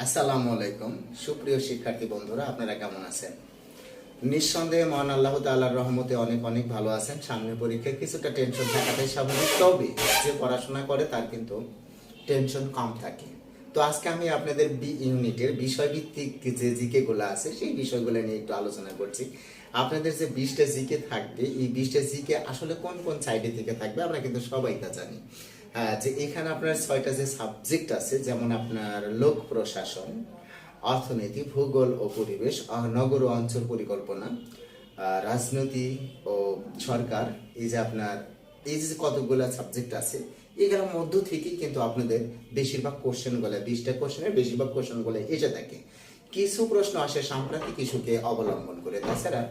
আসসালামু আলাইকুম সুপ্রিয় শিক্ষার্থী বন্ধুরা, আপনারা কেমন আছেন? নিঃসন্দেহে মহান আল্লাহ তাআলার রহমতে অনেক অনেক ভালো আছেন। সামনে পরীক্ষায় কিছুটা টেনশন থাকাটাই স্বাভাবিক, তবে যে পড়াশোনা করে তার কিন্তু টেনশন কম থাকে। তো আজকে আমি আপনাদের বি ইউনিটের বিষয়ভিত্তিক যে জিকে গুলো আছে সেই বিষয়গুলো নিয়ে একটু আলোচনা করছি। আপনাদের যে 20টা জিকে থাকবে, এই 20টা জিকে আসলে কোন কোন সাইডে থেকে থাকবে আমরা কিন্তু সবাই তা জানি। যে এখানে আপনার 6টা যে সাবজেক্ট আছে, যেমন আপনার লোক প্রশাসন, অর্থনীতি, ভূগোল ও পরিবেশ, নগর ও অঞ্চল পরিকল্পনা, রাজনীতি ও সরকার, এই যে আপনার এই যে কতগুলো সাবজেক্ট আছে, এগুলোর মধ্য থেকেই কিন্তু আপনাদের বেশিরভাগ কোশ্চেনগুলো, 20টা কোশ্চেনের বেশিরভাগ কোশ্চেনগুলো এসে থাকে। কিছু প্রশ্ন আসে সাম্প্রতিক ইস্যুকে অবলম্বন করে, তাছাড়া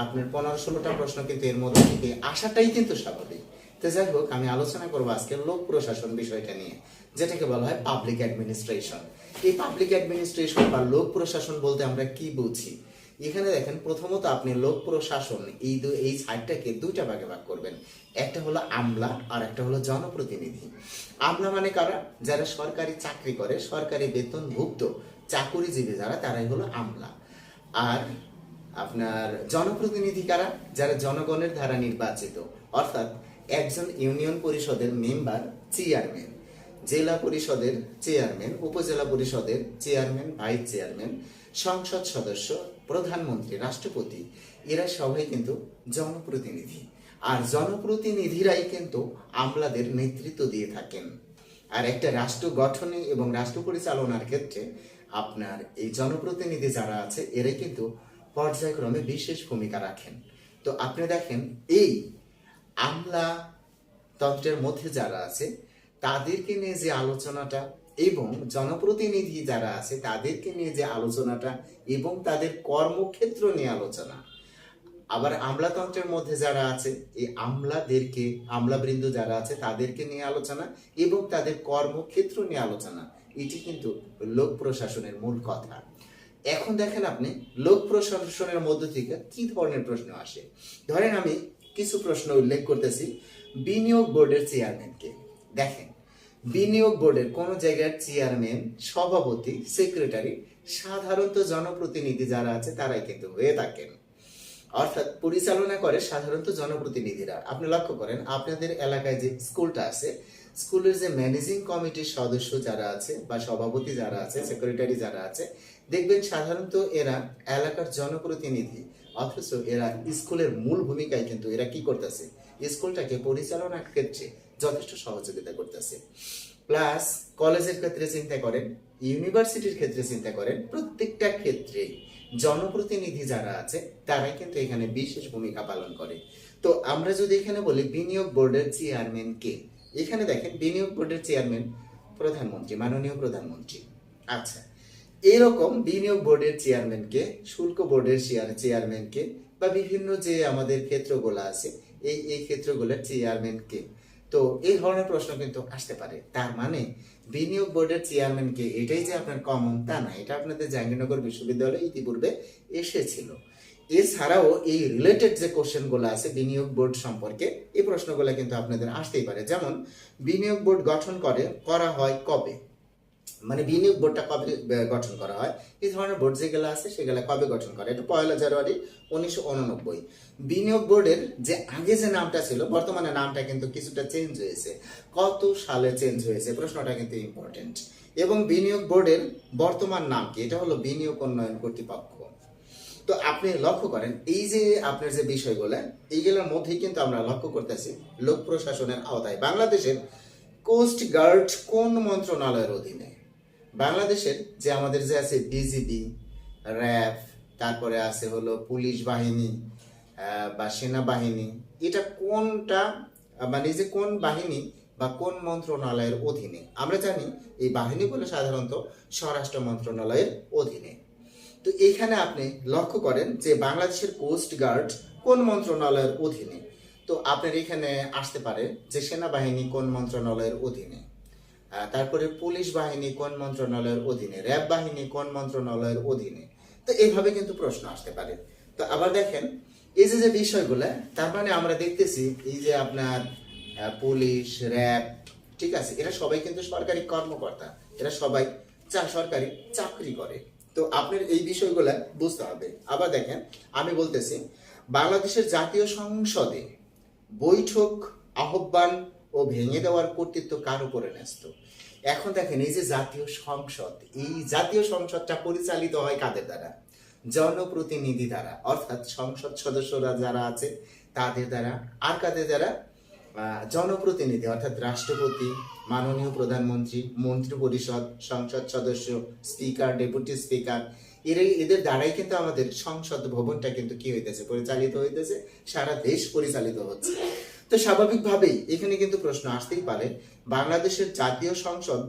আপনার 15-16টা প্রশ্ন কিন্তু এর মধ্যে থেকে আসাটাই কিন্তু স্বাভাবিক। তো যাই হোক, আমি আলোচনা করবো আজকে লোক প্রশাসন বিষয়টা নিয়ে, যেটাকে বলা হয় পাবলিক অ্যাডমিনিস্ট্রেশন। এই পাবলিক অ্যাডমিনিস্ট্রেশন বা লোক প্রশাসন বলতে আমরা কি বুঝি? এখানে দেখেন, প্রথমত আপনি লোক প্রশাসন এই সাইডটাকে দুইটা ভাগে ভাগ করবেন। একটা হলো আমলা আর একটা হলো জনপ্রতিনিধি। আমলা মানে কারা? যারা সরকারি চাকরি করে, সরকারি বেতনভুক্ত চাকুরিজীবী যারা, তারাই হলো আমলা। আর আপনার জনপ্রতিনিধি কারা? যারা জনগণের দ্বারা নির্বাচিত, অর্থাৎ একজন ইউনিয়ন পরিষদের মেম্বার, চেয়ারম্যান, জেলা পরিষদের চেয়ারম্যান, উপজেলা পরিষদের চেয়ারম্যান, ভাইস চেয়ারম্যান, সংসদ সদস্য, প্রধানমন্ত্রী, রাষ্ট্রপতি, এরা সবাই কিন্তু জনপ্রতিনিধি। আর জনপ্রতিনিধিরাই কিন্তু আমলাদের নেতৃত্ব দিয়ে থাকেন। আর একটা রাষ্ট্র গঠনে এবং রাষ্ট্র পরিচালনার ক্ষেত্রে আপনার এই জনপ্রতিনিধি যারা আছে, এরাই কিন্তু পর্যায়ক্রমে বিশেষ ভূমিকা রাখেন। তো আপনি দেখেন, এই আমলা তন্ত্রের মধ্যে যারা আছে তাদেরকে নিয়ে যে আলোচনাটা, এবং জনপ্রতিনিধি যারা আছে তাদেরকে নিয়ে যে আলোচনাটা, এবং তাদের কর্মক্ষেত্র নিয়ে আলোচনা, আবার আমলাতন্ত্রের মধ্যে যারা আছে এই আমলাবৃন্দ যারা আছে তাদেরকে নিয়ে আলোচনা এবং তাদের কর্মক্ষেত্র নিয়ে আলোচনা, এটি কিন্তু লোক প্রশাসনের মূল কথা। এখন দেখেন আপনি, লোক প্রশাসনের মধ্য থেকে কি ধরনের প্রশ্ন আসে। ধরেন আমি কিছু প্রশ্ন উল্লেখ করতেছি। বিনিয়োগ বোর্ডের চেয়ারম্যানকে দেখেন, বিনিয়োগ বোর্ডের কোন জায়গার চেয়ারম্যান, সভাপতি, সেক্রেটারি সাধারণত জনপ্রতিনিধি যারা আছে তারাই কিন্তু হয়ে থাকেন, অর্থাৎ পরিচালনা করে সাধারণত জনপ্রতিনিধিরা। আপনি লক্ষ্য করেন, আপনাদের এলাকায় যে স্কুলটা আছে, স্কুলের যে ম্যানেজিং কমিটির সদস্য যারা আছে বা সভাপতি যারা আছে, সেক্রেটারি যারা আছে, দেখবেন সাধারণত এরা এলাকার জনপ্রতিনিধি, অথচ এরা স্কুলের মূল ভূমিকায় কিন্তু এরা কি করতেছে, স্কুলটাকে পরিচালনার ক্ষেত্রে যথেষ্ট সহযোগিতা করতেছে। প্লাস কলেজের ক্ষেত্রে চিন্তা করেন, ইউনিভার্সিটির ক্ষেত্রে চিন্তা করেন, প্রত্যেকটা ক্ষেত্রেই জনপ্রতিনিধি যারা আছে তারাই কিন্তু এখানে বিশেষ ভূমিকা পালন করে। তো আমরা যদি এখানে বলি বিনিয়োগ বোর্ডের চেয়ারম্যান কে, এখানে দেখেন বিনিয়োগ বোর্ডের চেয়ারম্যান প্রধানমন্ত্রী, মাননীয় প্রধানমন্ত্রী। আচ্ছা, এরকম বিনিয়োগ বোর্ডের চেয়ারম্যানকে, শুল্ক বোর্ডের চেয়ারম্যানকে, বা বিভিন্ন যে আমাদের ক্ষেত্রগুলো আছে এই ক্ষেত্রগুলোর চেয়ারম্যানকে, তো এই ধরনের প্রশ্ন কিন্তু আসতে পারে। তার মানে বিনিয়োগ বোর্ডের চেয়ারম্যানকে এটাই যে আপনার কমন তা না, এটা আপনাদের জাহাঙ্গীরনগর বিশ্ববিদ্যালয়ে ইতিপূর্বে এসেছিল। এছাড়াও এই রিলেটেড যে কোশ্চেনগুলো আছে বিনিয়োগ বোর্ড সম্পর্কে, এই প্রশ্নগুলো কিন্তু আপনাদের আসতেই পারে। যেমন বিনিয়োগ বোর্ড করা হয় কবে, মানে বিনিয়োগ বোর্ডটা কবে গঠন করা হয়, এই ধরনের বোর্ড যেগুলো আছে সেগুলো কবে গঠন করে, এটা 1 জানুয়ারি 1989। বিনিয়োগ বোর্ডের যে আগে যে নামটা ছিল, বর্তমানে নামটা কিন্তু কিছুটা চেঞ্জ হয়েছে। কত সালে চেঞ্জ হয়েছে, প্রশ্নটা কিন্তু ইম্পর্টেন্ট। এবং বিনিয়োগ বোর্ডের বর্তমান নাম কি, এটা হলো বিনিয়োগ উন্নয়ন কর্তৃপক্ষ। তো আপনি লক্ষ্য করেন, এই যে আপনার যে বিষয়গুলো, এইগুলোর মধ্যেই কিন্তু আমরা লক্ষ্য করতেছি লোক প্রশাসনের আওতায়। বাংলাদেশের কোস্ট গার্ড কোন মন্ত্রণালয়ের অধীনে? বাংলাদেশের যে আমাদের যে আছে বিজিবি, র্যাব, তারপরে আছে হলো পুলিশ বাহিনী বা সেনাবাহিনী, এটা কোনটা, মানে যে কোন বাহিনী বা কোন মন্ত্রণালয়ের অধীনে? আমরা জানি এই বাহিনীগুলো সাধারণত স্বরাষ্ট্র মন্ত্রণালয়ের অধীনে। তো এখানে আপনি লক্ষ্য করেন যে বাংলাদেশের কোস্ট গার্ড কোন মন্ত্রণালয়ের অধীনে। তো আপনার এখানে আসতে পারে যে সেনাবাহিনী কোন মন্ত্রণালয়ের অধীনে, তারপরে পুলিশ বাহিনী কোন মন্ত্রণালয়ের অধীনে, র্যাব বাহিনী কোন মন্ত্রণালয়ের অধীনে। তো এইভাবে কিন্তু প্রশ্ন আসতে পারে। তো আবার দেখেন, এই যে যে বিষয়গুলো, তার মানে আমরা দেখতেছি এই যে আপনার পুলিশ, র্যাব, ঠিক আছে, এরা সবাই কিন্তু সরকারি কর্মকর্তা, এরা সবাই সরকারি চাকরি করে। তো আপনার এই বিষয়গুলা বুঝতে হবে। আবার দেখেন, আমি বলতেছি বাংলাদেশের জাতীয় সংসদে বৈঠক আহ্বান ও ভেঙে দেওয়ার কর্তৃত্ব কার উপরে ন্যস্ত? এখন দেখেন, এই যে জাতীয় সংসদ, এই জাতীয় সংসদটা পরিচালিত হয় কাদের দ্বারা? জনপ্রতিনিধি দ্বারা, অর্থাৎ সংসদ সদস্যরা যারা আছে তাদের দ্বারা। আর কাদের দ্বারা? জনপ্রতিনিধি, অর্থাৎ রাষ্ট্রপতি, মাননীয় প্রধানমন্ত্রী, মন্ত্রী পরিষদ, সংসদ সদস্য, স্পিকার, ডেপুটি স্পিকার, এদের দ্বারাই কিন্তু আমাদের সংসদ ভবনটা কিন্তু কি হইতেছে? পরিচালিত হইতেছে, সারা দেশ পরিচালিত হচ্ছে। তো স্বাভাবিকভাবেই এখানে কিন্তু প্রশ্ন আসতেই পারে, বাংলাদেশের জাতীয় সংসদ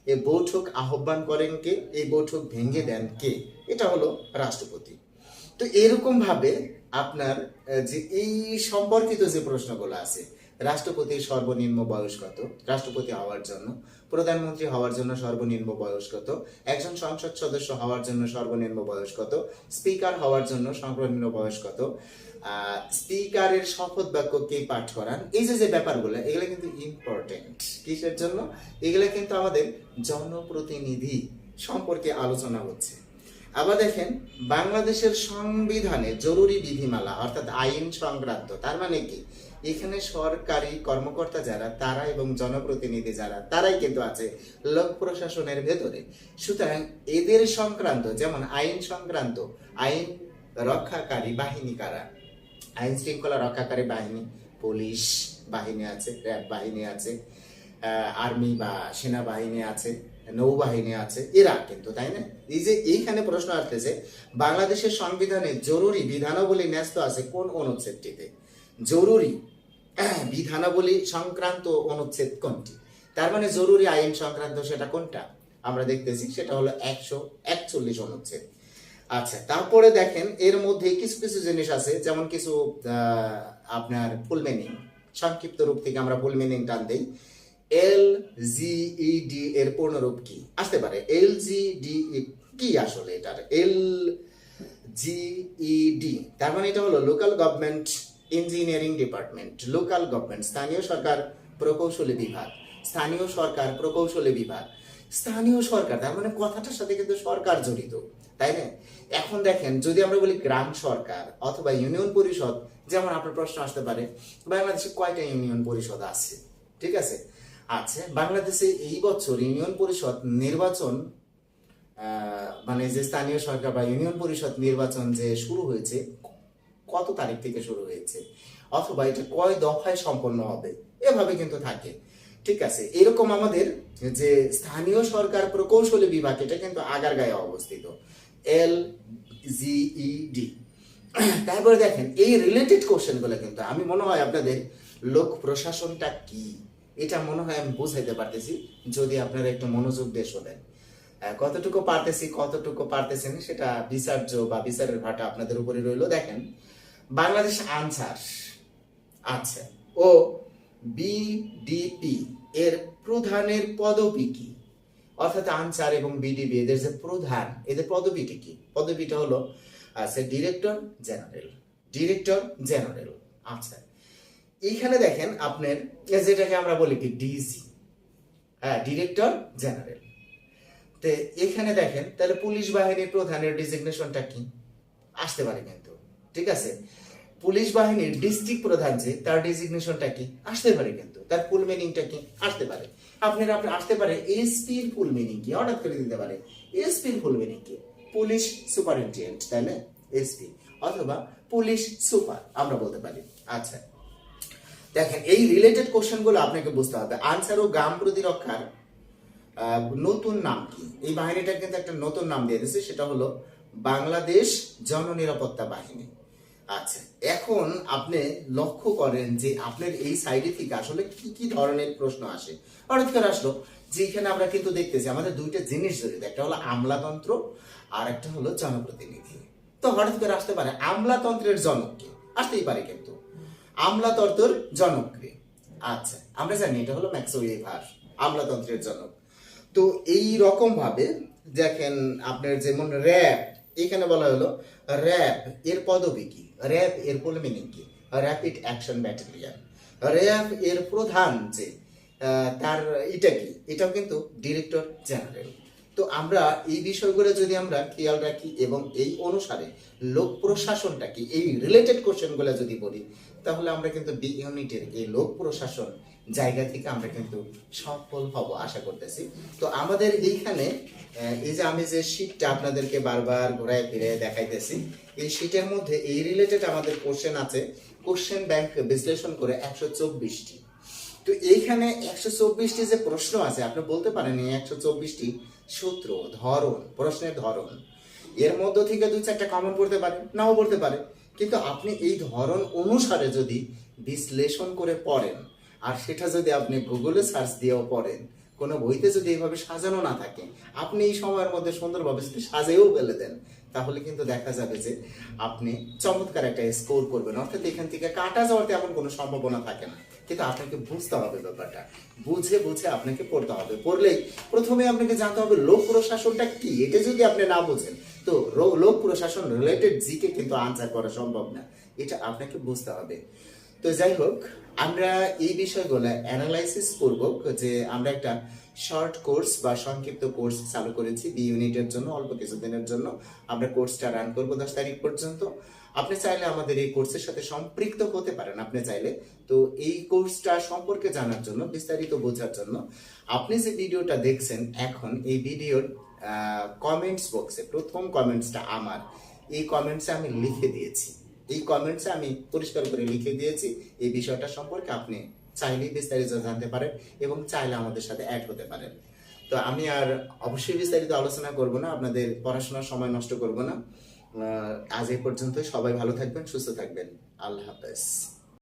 এই বৈঠক আহ্বান করেন কে? এই বৈঠক ভেঙে দেন কে? এটা হলো রাষ্ট্রপতি। তো এরকম ভাবে আপনার যে এই সম্পর্কিত যে প্রশ্নগুলো আছে, রাষ্ট্রপতির সর্বনিম্ন বয়স কত রাষ্ট্রপতি হওয়ার জন্য, প্রধানমন্ত্রী হওয়ার জন্য সর্বনিম্ন বয়স কত, একজন সংসদ সদস্য হওয়ার জন্য সর্বনিম্ন বয়স কত, স্পিকার হওয়ার জন্য সর্বনিম্ন বয়স কত, স্পিকারের শপথ বাক্য কে পাঠ করান, এই যে ব্যাপারগুলো, এগুলো কিন্তু ইম্পর্টেন্ট। কিসের জন্য? এগুলো কিন্তু আমাদের জনপ্রতিনিধি সম্পর্কে আলোচনা হচ্ছে। আবার দেখেন, বাংলাদেশের সংবিধানে জরুরি বিধিমালা অর্থাৎ আইন সংক্রান্ত, তার মানে কি? এখানে সরকারি কর্মকর্তা যারা তারা এবং জনপ্রতিনিধি যারা তারাই কিন্তু আছে লোক প্রশাসনের ভেতরে। সুতরাং এদের সংক্রান্ত, যেমন আইন সংক্রান্ত, আইন রক্ষাকারী বাহিনী কারা? আইন শৃঙ্খলা রক্ষাকারী বাহিনী, পুলিশ বাহিনী আছে, র্যাব বাহিনী আছে, আর্মি বা সেনাবাহিনী আছে, নৌবাহিনী আছে, এরা কিন্তু, তাই না? এই যে এইখানে প্রশ্ন আসতেছে, বাংলাদেশের সংবিধানে জরুরি বিধানাবলী ন্যস্ত আছে কোন অনুচ্ছেদটিতে? জরুরি বিধানাবলী সংক্রান্ত অনুচ্ছেদ কোনটি? তার মানে জরুরি আইন সংক্রান্ত সেটা কোনটা? আমরা দেখতেছি সেটা হলো 141 অনুচ্ছেদ। আচ্ছা, তারপরে দেখেন এর মধ্যে কিছু কিছু জিনিস আছে, যেমন কিছু আপনার ফুল মিনিং, সংক্ষিপ্ত রূপ থেকে আমরা ফুল মিনিং টান দেই। LGED এর পূর্ণরূপ কি আসতে পারে? LGD কি আসলে? এটার LGED তার মানে এটা হলো local government engineering department, local government, স্থানীয় সরকার প্রকৌশলী বিভাগ, স্থানীয় সরকার প্রকৌশলী বিভাগ। স্থানীয় সরকার তার মানে কথাটার সাথে কিন্তু সরকার জড়িত, তাই না? এখন দেখেন, যদি আমরা বলি গ্রাম সরকার অথবা ইউনিয়ন পরিষদ, যেমন আপনার প্রশ্ন আসতে পারে বাংলাদেশে কয়টা ইউনিয়ন পরিষদ আছে? ঠিক আছে, আচ্ছা, বাংলাদেশে এই বছর ইউনিয়ন পরিষদ নির্বাচন, মানে যে স্থানীয় সরকার বা ইউনিয়ন পরিষদ নির্বাচন যে শুরু হয়েছে, কত তারিখ থেকে শুরু হয়েছে, অথবা এটা কয় দফায় সম্পন্ন হবে, এভাবে কিন্তু থাকে। ঠিক আছে, এরকম আমাদের যে স্থানীয় সরকার প্রকৌশলী বিভাগ, এটা কিন্তু আগারগাঁয়ে অবস্থিত, LGED। তারপরে দেখেন, এই রিলেটেড কোশ্চেন গুলো কিন্তু আমি মনে হয় আপনাদের লোক প্রশাসনটা কি, এটা মনে হয় আমি বুঝাইতে পারতেছি যদি আপনারা একটু মনোযোগ দিয়ে শোনেন। কতটুকু পারতেছি কতটুকু পারতেছেন সেটা বিচার্য বা বিচারের ভাটা আপনাদের উপরে রইল। দেখেন, বাংলাদেশ আনসার, আচ্ছা, ও বিডিপি এর প্রধানের পদবি কি? অর্থাৎ আনসার এবং বিডিপি এদের যে প্রধান, এদের পদবিটি কি? পদবিটা হলো ডিরেক্টর জেনারেল, ডিরেক্টর জেনারেল। আচ্ছা, এইখানে দেখেন আপনার যেটাকে আমরা বলি কি ডিজি, হ্যাঁ, ডিরেক্টর জেনারেল। তো এখানে দেখেন, তাহলে পুলিশ বাহিনীর প্রধানের ডিজিগনেশনটা কি আসতে পারে কিন্তু, ঠিক আছে? পুলিশ বাহিনীর ডিস্ট্রিক্ট প্রধান যে, তার ডিজিগনেশনটা কি আসতে পারে কিন্তু, তার ফুল মিনিংটা কি আসতে পারে। আপনার আসতে পারে এসপির ফুল মিনিং কি, হঠাৎ করে দিতে পারে এসপির ফুল মিনিং কি, পুলিশ সুপারিনটেন্ডেন্ট, তাই না? এসপি অথবা পুলিশ সুপার আমরা বলতে পারি। আচ্ছা, দেখেন, এই রিলেটেড কোশ্চেন গুলো আপনাকে বুঝতে হবে। আনসার ও গ্রাম প্রতিরক্ষার নতুন নাম কি? এই বাহিনীটা কিন্তু একটা নতুন নাম দিয়ে দিয়েছে, সেটা হলো বাংলাদেশ জননিরাপত্তা বাহিনী। আচ্ছা, এখন আপনি লক্ষ্য করেন যে আপনার এই সাইডে থেকে আসলে কি কি ধরনের প্রশ্ন আসে। হঠাৎ করে আসলো যে এখানে আমরা কিন্তু দেখতেছি আমাদের দুইটা জিনিস জড়িত, একটা হলো আমলাতন্ত্র আর একটা হলো জনপ্রতিনিধি। তো হঠাৎ করে আসতে পারে আমলাতন্ত্রের জনক কে, আসতেই পারে কিন্তু আমলাতন্ত্রের জনক কে। আচ্ছা, আমরা জানি এটা হলো ম্যাক্স ওয়েভার, আমলাতন্ত্রের জনক। তো এই রকম ভাবে দেখেন, আপনার যেমন র্যাব, এখানে বলা হলো র্যাব এর পদবি কি, র্যাব এর ফুল মিনিং কি, র্যাপিড অ্যাকশন ব্যাটালিয়ন। র্যাব এর প্রধান যে, তার এটা কি, এটাও কিন্তু ডিরেক্টর জেনারেল। তো আমরা এই বিষয়গুলো যদি আমরা খেয়াল রাখি এবং এই অনুসারে লোক প্রশাসনটা কি এই রিলেটেড কোশ্চেনগুলো যদি বলি, তাহলে আমরা কিন্তু বি ইউনিটের এই লোক প্রশাসন জায়গা থেকে আমরা কিন্তু সফল হব আশা করতেছি। তো আমাদের এইখানে এই যে আমি যে শীটটা আপনাদেরকে বারবার ঘোরায় ফিরে দেখাইতেছি, এই শীটের মধ্যে এই রিলেটেড আমাদের কোশ্চেন আছে, কোশ্চেন ব্যাংক বিশ্লেষণ করে 124টি। তো এইখানে 124টি যে প্রশ্ন আছে, আপনি বলতে পারেন এই 124টি সূত্র, ধরন, প্রশ্নের ধরন, এর মধ্য থেকে 2-4টা কমন পড়তে পারে, নাও পড়তে পারে, কিন্তু আপনি এই ধরন অনুসারে যদি বিশ্লেষণ করে পড়েন, আর সেটা যদি আপনি গুগলে সার্চ দিয়েও পড়েন, কোনো বইতে যদি এইভাবে সাজানো না থাকে, আপনি এই সময়ের মধ্যে সুন্দরভাবে যদি সাজিয়েও ফেলে দেন, তাহলে কিন্তু দেখা যাবে যে আপনি চমৎকার একটা স্কোর করবেন। অর্থাৎ এখান থেকে কাটা যাওয়ার তেমন কোনো সম্ভাবনা থাকে না, কিন্তু আপনাকে বুঝতে হবে ব্যাপারটা, বুঝে বুঝে আপনাকে পড়তে হবে। পড়লেই প্রথমে আপনাকে জানতে হবে লোক প্রশাসনটা কি। এটা যদি আপনি না বোঝেন, তো লোক প্রশাসন রিলেটেড জিকে কিন্তু আনসার করা সম্ভব না, এটা আপনাকে বুঝতে হবে। তো যাই হোক, আমরা এই বিষয়গুলো অ্যানালাইসিস করব, যে আমরা একটা শর্ট কোর্স বা সংক্ষিপ্ত কোর্স চালু করেছি বি ইউনিটের জন্য। অল্প কিছুদিনের জন্য আমরা কোর্সটা রান করব 10 তারিখ পর্যন্ত। আপনি চাইলে আমাদের এই কোর্সের সাথে সম্পৃক্ত হতে পারেন, আপনি চাইলে। তো এই কোর্সটা সম্পর্কে জানার জন্য, বিস্তারিত বোঝার জন্য, আপনি যে ভিডিওটা দেখছেন এখন, এই ভিডিওর কমেন্টস বক্সে প্রথম কমেন্টসটা আমার, এই কমেন্টসে আমি লিখে দিয়েছি, এই কমেন্টসে আমি পরিষ্কার করে লিখে দিয়েছি এই বিষয়টা সম্পর্কে। আপনি চাইলেই বিস্তারিত জানতে পারেন এবং চাইলে আমাদের সাথে অ্যাড হতে পারেন। তো আমি আর অবশ্যই বিস্তারিত আলোচনা করব না, আপনাদের পড়াশোনার সময় নষ্ট করব না। আজ এই পর্যন্ত। সবাই ভালো থাকবেন, সুস্থ থাকবেন। আল্লাহ হাফেজ।